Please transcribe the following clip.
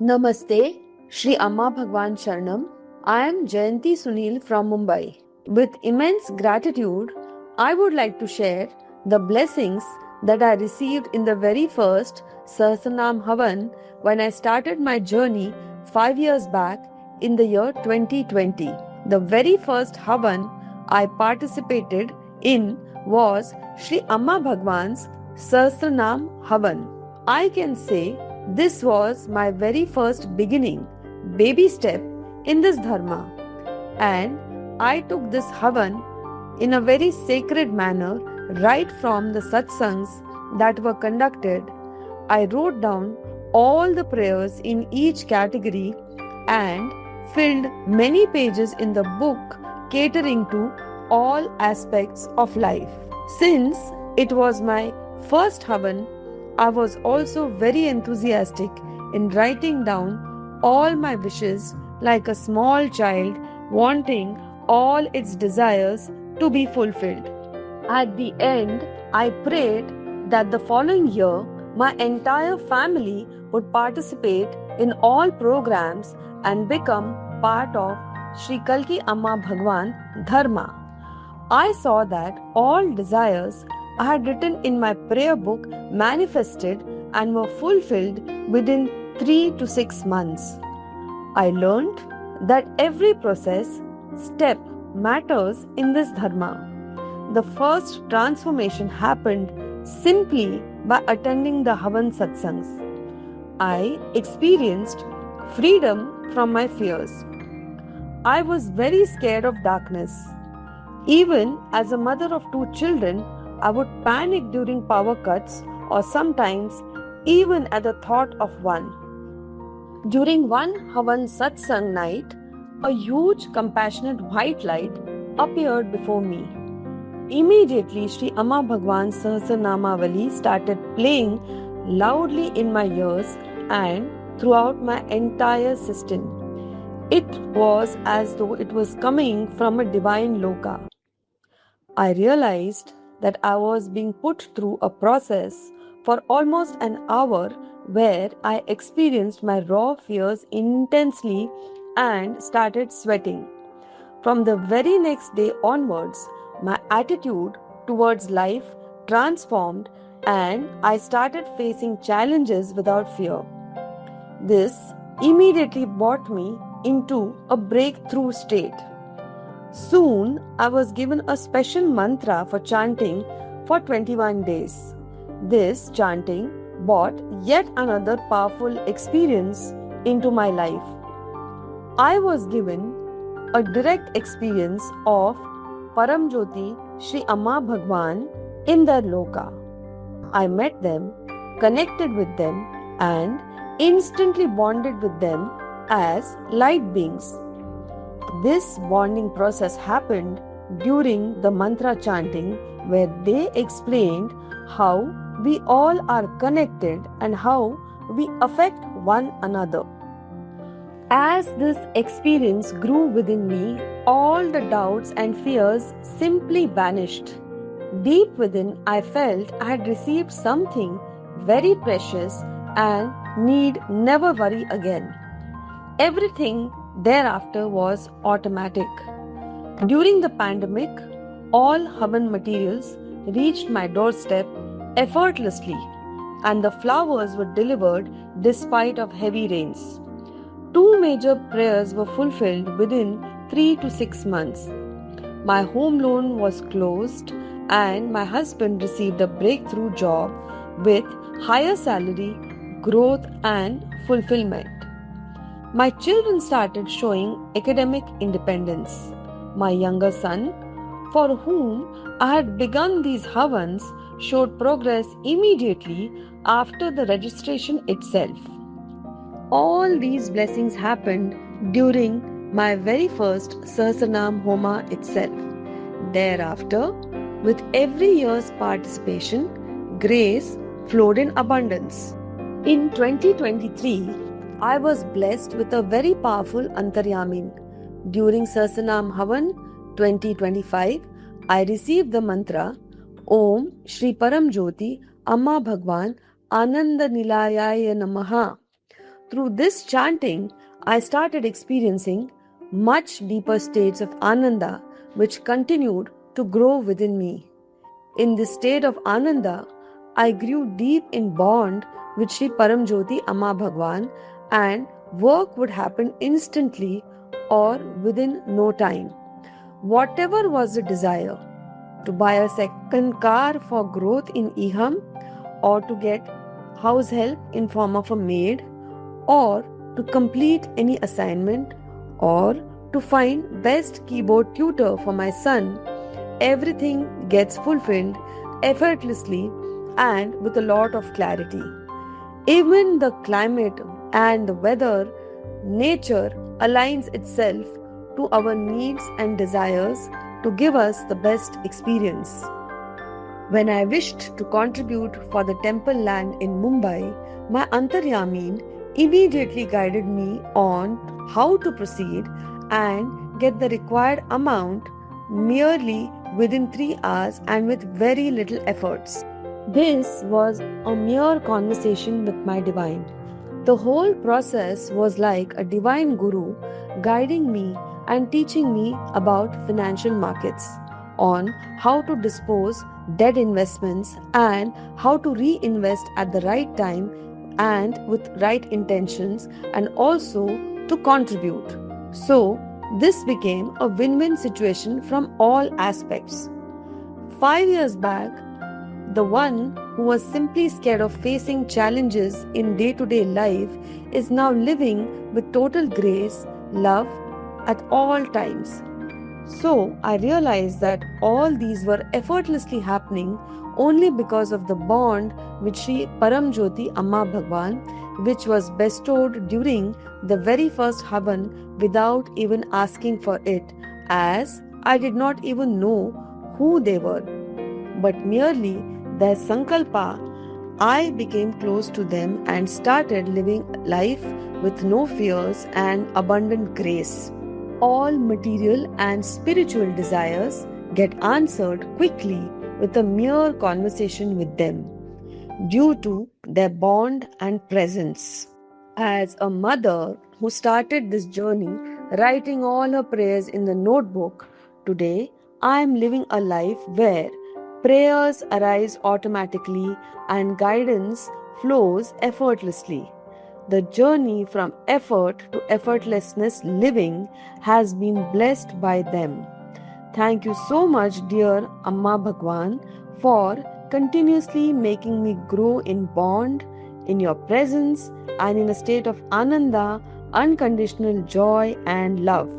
Namaste, Shri Amma Bhagwan Sharanam. I am Jayanti Sunil from Mumbai. With immense gratitude, I would like to share the blessings that I received in the very first Sahasranam Havan when I started my journey 5 years back in the year 2020. The very first Havan I participated in was Shri Amma Bhagwan's Sahasranam Havan. I can say this was my very first beginning, baby step in this dharma, and I took this Havan in a very sacred manner right from the satsangs that were conducted. I wrote down all the prayers in each category and filled many pages in the book catering to all aspects of life. Since it was my first Havan, I was also very enthusiastic in writing down all my wishes like a small child wanting all its desires to be fulfilled. At the end, I prayed that the following year my entire family would participate in all programs and become part of Sri Kalki Amma Bhagwan Dharma. I saw that all desires I had written in my prayer book manifested and were fulfilled within 3 to 6 months. I learned that every process, step matters in this dharma. The first transformation happened simply by attending the Havan Satsangs. I experienced freedom from my fears. I was very scared of darkness. Even as a mother of 2 children, I would panic during power cuts or sometimes even at the thought of one. During one Havan Satsang night, a huge compassionate white light appeared before me. Immediately, Sri Amma Bhagwan's Sahasranamavali started playing loudly in my ears and throughout my entire system. It was as though it was coming from a divine loka. I realized that I was being put through a process for almost an hour where I experienced my raw fears intensely and started sweating. From the very next day onwards, my attitude towards life transformed and I started facing challenges without fear. This immediately brought me into a breakthrough state. Soon, I was given a special mantra for chanting for 21 days. This chanting brought yet another powerful experience into my life. I was given a direct experience of Param Jyoti Shri Amma Bhagwan in their loka. I met them, connected with them, and instantly bonded with them as light beings. This bonding process happened during the mantra chanting where they explained how we all are connected and how we affect one another. As this experience grew within me, all the doubts and fears simply vanished. Deep within, I felt I had received something very precious and need never worry again. Everything thereafter was automatic. During the pandemic, all Havan materials reached my doorstep effortlessly and the flowers were delivered despite of heavy rains. 2 major prayers were fulfilled within 3 to 6 months. My home loan was closed and my husband received a breakthrough job with higher salary, growth and fulfillment. My children started showing academic independence. My younger son, for whom I had begun these Havans, showed progress immediately after the registration itself. All these blessings happened during my very first Sahasranam Homa itself. Thereafter, with every year's participation, grace flowed in abundance. In 2023, I was blessed with a very powerful Antaryamin. During Sahasranam Havan 2025, I received the mantra Om Shri Param Jyoti Amma Bhagwan Ananda Nilayaya Namaha. Through this chanting, I started experiencing much deeper states of Ananda, which continued to grow within me. In this state of Ananda, I grew deep in bond with Sri Paramjyoti Amma Bhagwan, and work would happen instantly or within no time. Whatever was the desire, to buy a second car for growth in Iham, or to get house help in form of a maid, or to complete any assignment, or to find best keyboard tutor for my son, everything gets fulfilled effortlessly and with a lot of clarity. Even the climate and the weather, nature aligns itself to our needs and desires to give us the best experience. When I wished to contribute for the temple land in Mumbai, my Antaryamin immediately guided me on how to proceed and get the required amount merely within 3 hours and with very little efforts. This was a mere conversation with my divine. The whole process was like a divine guru guiding me and teaching me about financial markets, on how to dispose dead investments and how to reinvest at the right time and with right intentions, and also to contribute. So, this became a win-win situation from all aspects. 5 years back, the one who was simply scared of facing challenges in day-to-day life is now living with total grace, love at all times. So I realized that all these were effortlessly happening only because of the bond with Sri Paramjyoti Amma Bhagwan, which was bestowed during the very first Havan without even asking for it, as I did not even know who they were, but merely their sankalpa. I became close to them and started living life with no fears and abundant grace. All material and spiritual desires get answered quickly with a mere conversation with them, due to their bond and presence. As a mother who started this journey writing all her prayers in the notebook, today I am living a life where prayers arise automatically and guidance flows effortlessly. The journey from effort to effortlessness living has been blessed by them. Thank you so much, dear Amma Bhagwan, for continuously making me grow in bond, in your presence, and in a state of ananda, unconditional joy and love.